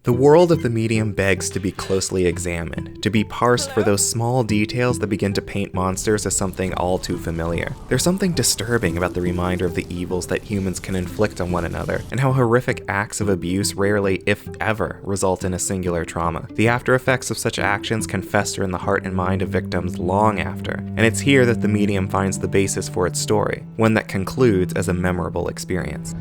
The world of the medium begs to be closely examined, to be parsed for those small details that begin to paint monsters as something all too familiar. There's something disturbing about the reminder of the evils that humans can inflict on one another, and how horrific acts of abuse rarely, if ever, result in a singular trauma. The after effects of such actions can fester in the heart and mind of victims long after, and it's here that the medium finds the basis for its story, one that concludes as a memorable experience.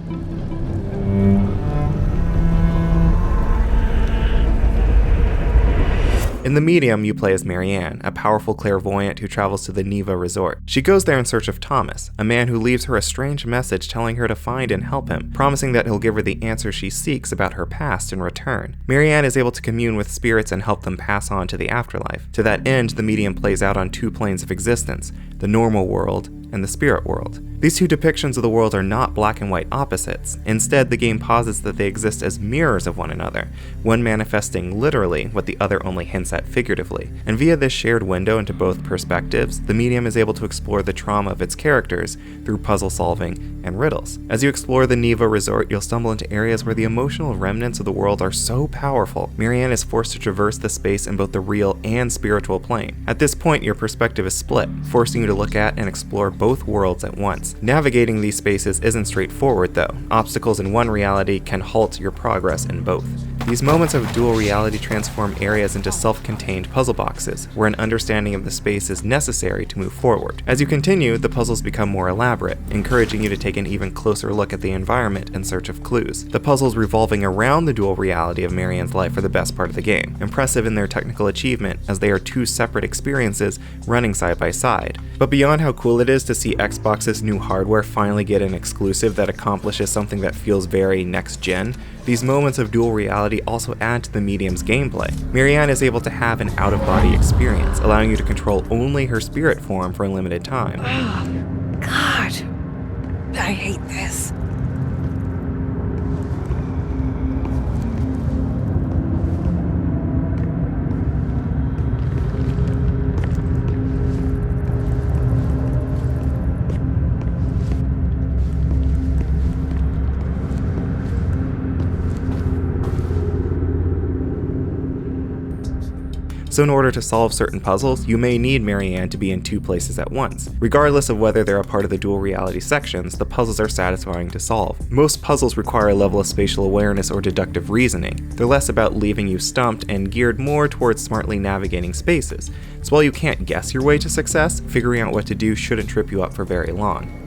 In The Medium, you play as Marianne, a powerful clairvoyant who travels to the Neva resort. She goes there in search of Thomas, a man who leaves her a strange message telling her to find and help him, promising that he'll give her the answers she seeks about her past in return. Marianne is able to commune with spirits and help them pass on to the afterlife. To that end, the medium plays out on two planes of existence, the normal world and the spirit world. These two depictions of the world are not black and white opposites. Instead, the game posits that they exist as mirrors of one another, one manifesting literally what the other only hints at figuratively. And via this shared window into both perspectives, the medium is able to explore the trauma of its characters through puzzle solving and riddles. As you explore the Neva resort, you'll stumble into areas where the emotional remnants of the world are so powerful, Marianne is forced to traverse the space in both the real and spiritual plane. At this point, your perspective is split, forcing you to look at and explore both worlds at once. Navigating these spaces isn't straightforward though. Obstacles in one reality can halt your progress in both. These moments of dual reality transform areas into self-contained puzzle boxes, where an understanding of the space is necessary to move forward. As you continue, the puzzles become more elaborate, encouraging you to take an even closer look at the environment in search of clues. The puzzles revolving around the dual reality of Marianne's life are the best part of the game, impressive in their technical achievement as they are two separate experiences running side by side. But beyond how cool it is to see Xbox's new hardware finally get an exclusive that accomplishes something that feels very next-gen, these moments of dual reality also add to the medium's gameplay. Marianne is able to have an out-of-body experience, allowing you to control only her spirit form for a limited time. Oh, God. I hate this. So in order to solve certain puzzles, you may need Marianne to be in two places at once. Regardless of whether they're a part of the dual reality sections, the puzzles are satisfying to solve. Most puzzles require a level of spatial awareness or deductive reasoning. They're less about leaving you stumped and geared more towards smartly navigating spaces. So while you can't guess your way to success, figuring out what to do shouldn't trip you up for very long.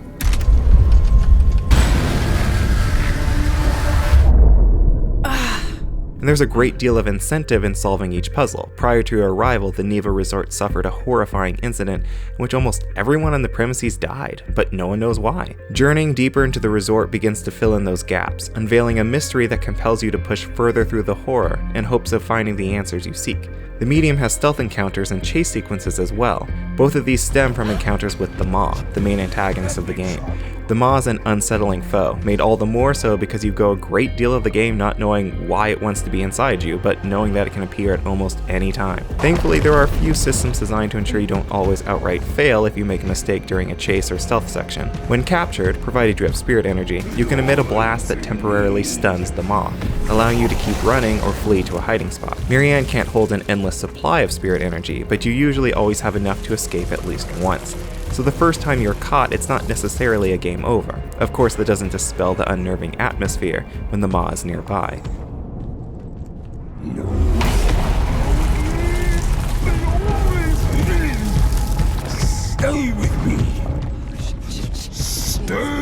And there's a great deal of incentive in solving each puzzle. Prior to your arrival, the Neva resort suffered a horrifying incident in which almost everyone on the premises died, but no one knows why. Journeying deeper into the resort begins to fill in those gaps, unveiling a mystery that compels you to push further through the horror in hopes of finding the answers you seek. The medium has stealth encounters and chase sequences as well. Both of these stem from encounters with the Maw, the main antagonist of the game. The Maw is an unsettling foe, made all the more so because you go a great deal of the game not knowing why it wants to be inside you, but knowing that it can appear at almost any time. Thankfully, there are a few systems designed to ensure you don't always outright fail if you make a mistake during a chase or stealth section. When captured, provided you have spirit energy, you can emit a blast that temporarily stuns the Maw, allowing you to keep running or flee to a hiding spot. Marianne can't hold an endless supply of spirit energy, but you usually always have enough to escape at least once. So the first time you're caught, it's not necessarily a game over. Of course, that doesn't dispel the unnerving atmosphere when the Maw is nearby. Stay with me. Stay.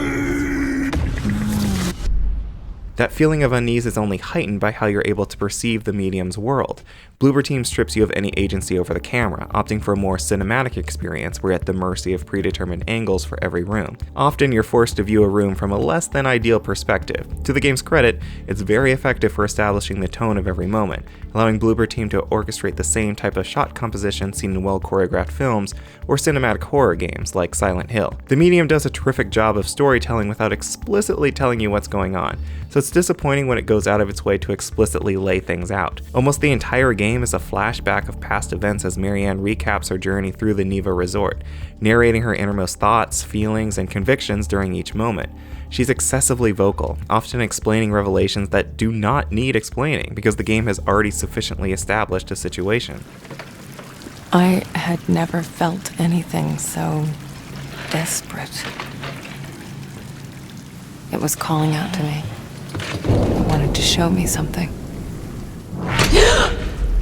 That feeling of unease is only heightened by how you're able to perceive the medium's world. Bloober Team strips you of any agency over the camera, opting for a more cinematic experience where you're at the mercy of predetermined angles for every room. Often you're forced to view a room from a less than ideal perspective. To the game's credit, it's very effective for establishing the tone of every moment, allowing Bloober Team to orchestrate the same type of shot composition seen in well-choreographed films or cinematic horror games like Silent Hill. The medium does a terrific job of storytelling without explicitly telling you what's going on, so it's disappointing when it goes out of its way to explicitly lay things out. Almost the entire game is a flashback of past events as Marianne recaps her journey through the Neva resort, narrating her innermost thoughts, feelings, and convictions during each moment. She's excessively vocal, often explaining revelations that do not need explaining because the game has already sufficiently established a situation. I had never felt anything so desperate. It was calling out to me. It wanted to show me something.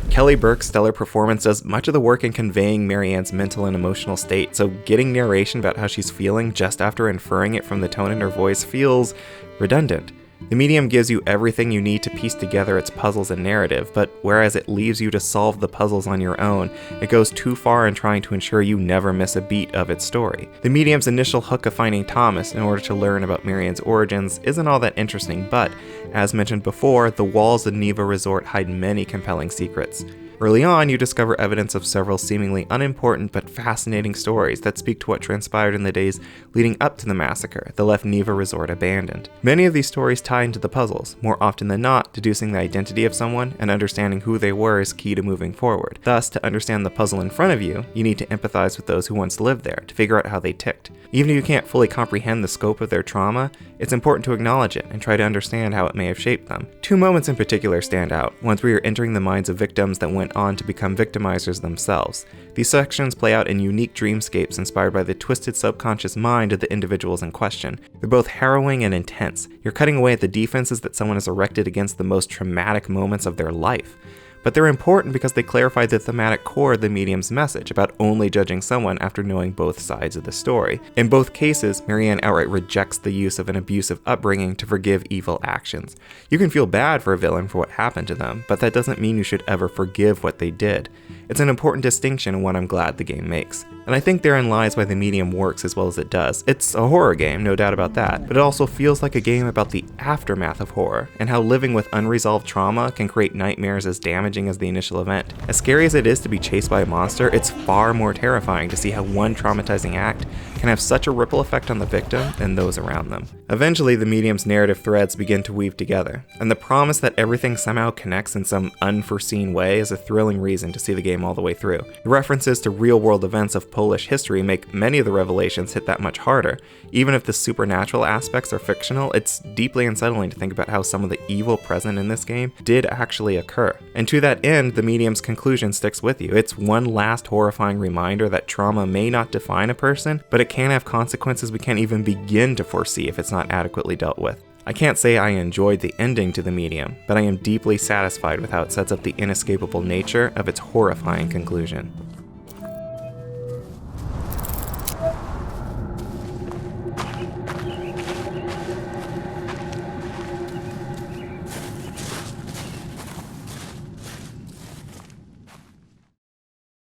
Kelly Burke's stellar performance does much of the work in conveying Marianne's mental and emotional state, so getting narration about how she's feeling just after inferring it from the tone in her voice feels redundant. The medium gives you everything you need to piece together its puzzles and narrative, but whereas it leaves you to solve the puzzles on your own, it goes too far in trying to ensure you never miss a beat of its story. The medium's initial hook of finding Thomas in order to learn about Marianne's origins isn't all that interesting, but, as mentioned before, the walls of Neva Resort hide many compelling secrets. Early on, you discover evidence of several seemingly unimportant but fascinating stories that speak to what transpired in the days leading up to the massacre that left Neva Resort abandoned. Many of these stories tie into the puzzles, more often than not, deducing the identity of someone and understanding who they were is key to moving forward. Thus, to understand the puzzle in front of you, you need to empathize with those who once lived there to figure out how they ticked. Even if you can't fully comprehend the scope of their trauma, it's important to acknowledge it and try to understand how it may have shaped them. Two moments in particular stand out, ones where you're entering the minds of victims that went on to become victimizers themselves. These sections play out in unique dreamscapes inspired by the twisted subconscious mind of the individuals in question. They're both harrowing and intense. You're cutting away at the defenses that someone has erected against the most traumatic moments of their life. But they're important because they clarify the thematic core of the medium's message about only judging someone after knowing both sides of the story. In both cases, Marianne outright rejects the use of an abusive upbringing to forgive evil actions. You can feel bad for a villain for what happened to them, but that doesn't mean you should ever forgive what they did. It's an important distinction and one I'm glad the game makes. And I think therein lies why the medium works as well as it does. It's a horror game, no doubt about that, but it also feels like a game about the aftermath of horror, and how living with unresolved trauma can create nightmares as damaging as the initial event. As scary as it is to be chased by a monster, it's far more terrifying to see how one traumatizing act can have such a ripple effect on the victim and those around them. Eventually, the medium's narrative threads begin to weave together, and the promise that everything somehow connects in some unforeseen way is a thrilling reason to see the game all the way through. The references to real-world events of Polish history make many of the revelations hit that much harder. Even if the supernatural aspects are fictional, it's deeply unsettling to think about how some of the evil present in this game did actually occur. And to that end, the medium's conclusion sticks with you. It's one last horrifying reminder that trauma may not define a person, but it can have consequences we can't even begin to foresee if it's not adequately dealt with. I can't say I enjoyed the ending to the medium, but I am deeply satisfied with how it sets up the inescapable nature of its horrifying conclusion.